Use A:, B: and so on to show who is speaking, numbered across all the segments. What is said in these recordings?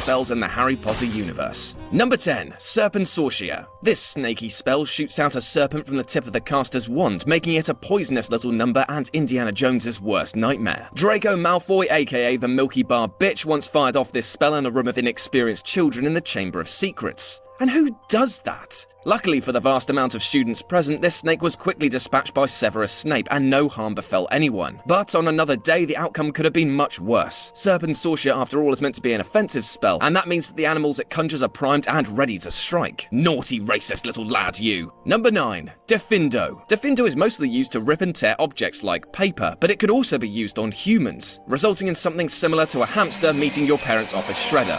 A: spells in the Harry Potter universe. Number 10. Serpent Sorer. This snaky spell shoots out a serpent from the tip of the caster's wand, making it a poisonous little number and Indiana Jones's worst nightmare. Draco Malfoy, aka the Milky Bar Bitch, once fired off this spell in a room of inexperienced children in the Chamber of Secrets. And who does that? Luckily for the vast amount of students present, this snake was quickly dispatched by Severus Snape and no harm befell anyone. But on another day, the outcome could have been much worse. Serpent Sorer, after all, is meant to be an offensive spell, and that means that the animals it conjures are primed and ready to strike. Naughty racist little lad, you. Number 9. Defendo. Defendo is mostly used to rip and tear objects like paper, but it could also be used on humans, resulting in something similar to a hamster meeting your parents' office shredder.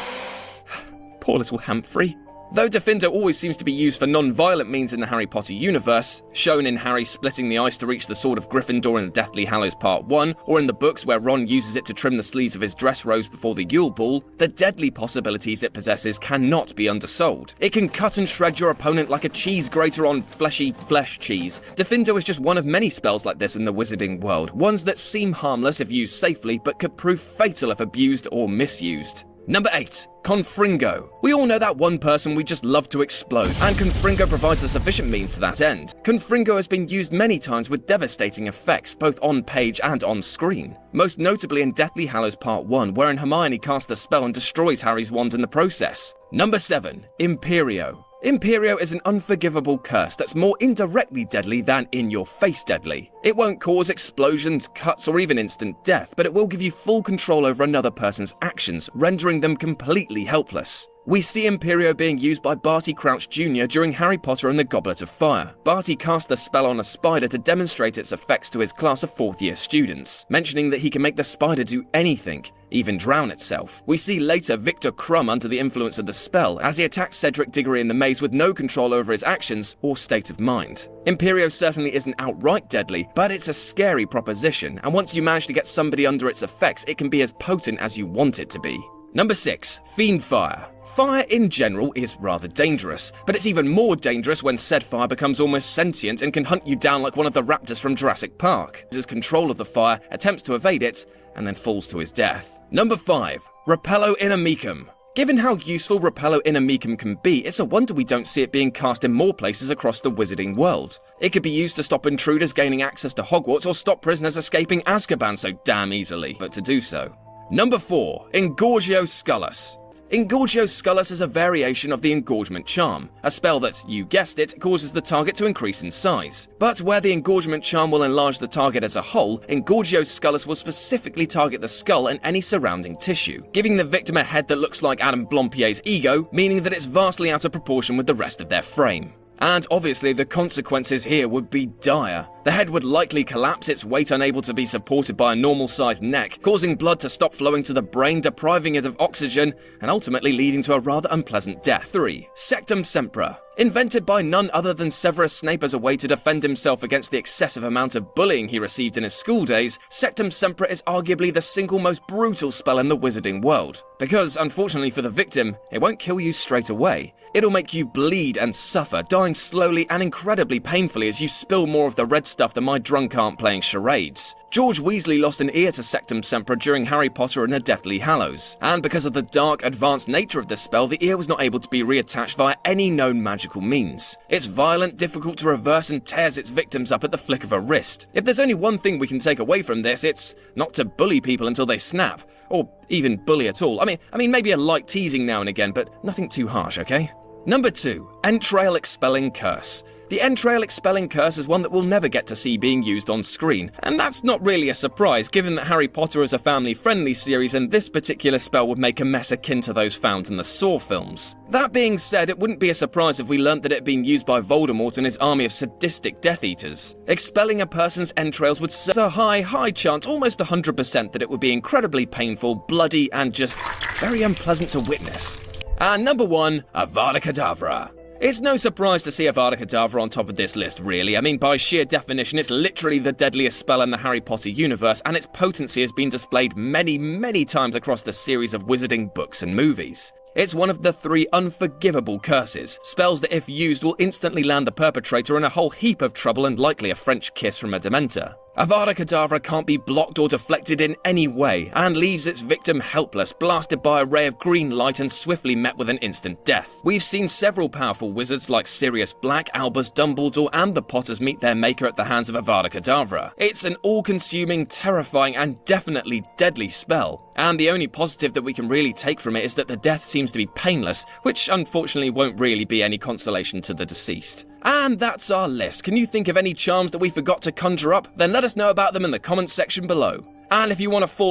A: Poor little Humphrey. Though Defendo always seems to be used for non-violent means in the Harry Potter universe, shown in Harry splitting the ice to reach the Sword of Gryffindor in the Deathly Hallows Part 1, or in the books where Ron uses it to trim the sleeves of his dress robes before the Yule Ball, the deadly possibilities it possesses cannot be undersold. It can cut and shred your opponent like a cheese grater on fleshy flesh cheese. Defendo is just one of many spells like this in the wizarding world, ones that seem harmless if used safely, but could prove fatal if abused or misused. Number 8. Confringo. We all know that one person we just love to explode, and Confringo provides a sufficient means to that end. Confringo has been used many times with devastating effects, both on page and on screen. Most notably in Deathly Hallows Part 1, wherein Hermione casts a spell and destroys Harry's wand in the process. Number 7. Imperio. Imperio is an unforgivable curse that's more indirectly deadly than in-your-face deadly. It won't cause explosions, cuts, or even instant death, but it will give you full control over another person's actions, rendering them completely helpless. We see Imperio being used by Barty Crouch Jr. during Harry Potter and the Goblet of Fire. Barty cast the spell on a spider to demonstrate its effects to his class of 4th-year students, mentioning that he can make the spider do anything, even drown itself. We see later Victor Crumb under the influence of the spell, as he attacks Cedric Diggory in the maze with no control over his actions or state of mind. Imperio certainly isn't outright deadly, but it's a scary proposition, and once you manage to get somebody under its effects, it can be as potent as you want it to be. Number 6. Fiend Fire. Fire in general is rather dangerous, but it's even more dangerous when said fire becomes almost sentient and can hunt you down like one of the raptors from Jurassic Park. His control of the fire, attempts to evade it, and then falls to his death. Number 5. Repello Inikum. Given how useful Repello Inikum can be, it's a wonder we don't see it being cast in more places across the wizarding world. It could be used to stop intruders gaining access to Hogwarts or stop prisoners escaping Azkaban so damn easily, but to do so. Number 4. Engorgio Skullis. Engorgio Skullis is a variation of the Engorgement Charm, a spell that, you guessed it, causes the target to increase in size. But where the Engorgement Charm will enlarge the target as a whole, Engorgio Skullis will specifically target the skull and any surrounding tissue, giving the victim a head that looks like Adam Blompier's ego, meaning that it's vastly out of proportion with the rest of their frame. And obviously the consequences here would be dire. The head would likely collapse, its weight unable to be supported by a normal-sized neck, causing blood to stop flowing to the brain, depriving it of oxygen, and ultimately leading to a rather unpleasant death. 3. Sectum Serpent. Invented by none other than Severus Snape as a way to defend himself against the excessive amount of bullying he received in his school days, Sectum Serpent is arguably the single most brutal spell in the wizarding world. Because, unfortunately for the victim, it won't kill you straight away. It'll make you bleed and suffer, dying slowly and incredibly painfully as you spill more of the red stuff than my drunk aunt playing charades. George Weasley lost an ear to Sectum Serpent during Harry Potter and the Deathly Hallows, and because of the dark, advanced nature of the spell, the ear was not able to be reattached via any known magical means. It's violent, difficult to reverse, and tears its victims up at the flick of a wrist. If there's only one thing we can take away from this, it's not to bully people until they snap, or even bully at all. I mean maybe a light teasing now and again, but nothing too harsh, okay? Number 2. Entrail Expelling Curse. The Entrail Expelling Curse is one that we'll never get to see being used on screen, and that's not really a surprise given that Harry Potter is a family-friendly series and this particular spell would make a mess akin to those found in the Saw films. That being said, it wouldn't be a surprise if we learnt that it had been used by Voldemort and his army of sadistic Death Eaters. Expelling a person's entrails would set a high chance, almost 100%, that it would be incredibly painful, bloody, and just very unpleasant to witness. And number 1, Avakadavra. It's no surprise to see Avakadavra on top of this list, really. I mean, by sheer definition, it's literally the deadliest spell in the Harry Potter universe, and its potency has been displayed many times across the series of wizarding books and movies. It's one of the 3 unforgivable curses, spells that if used will instantly land the perpetrator in a whole heap of trouble and likely a French kiss from a Dementor. Avakadavra can't be blocked or deflected in any way, and leaves its victim helpless, blasted by a ray of green light and swiftly met with an instant death. We've seen several powerful wizards like Sirius Black, Albus Dumbledore, and the Potters meet their maker at the hands of Avakadavra. It's an all-consuming, terrifying, and definitely deadly spell, and the only positive that we can really take from it is that the death seems to be painless, which unfortunately won't really be any consolation to the deceased. And that's our list. Can you think of any charms that we forgot to conjure up? Then let us know about them in the comments section below. And if you want to fall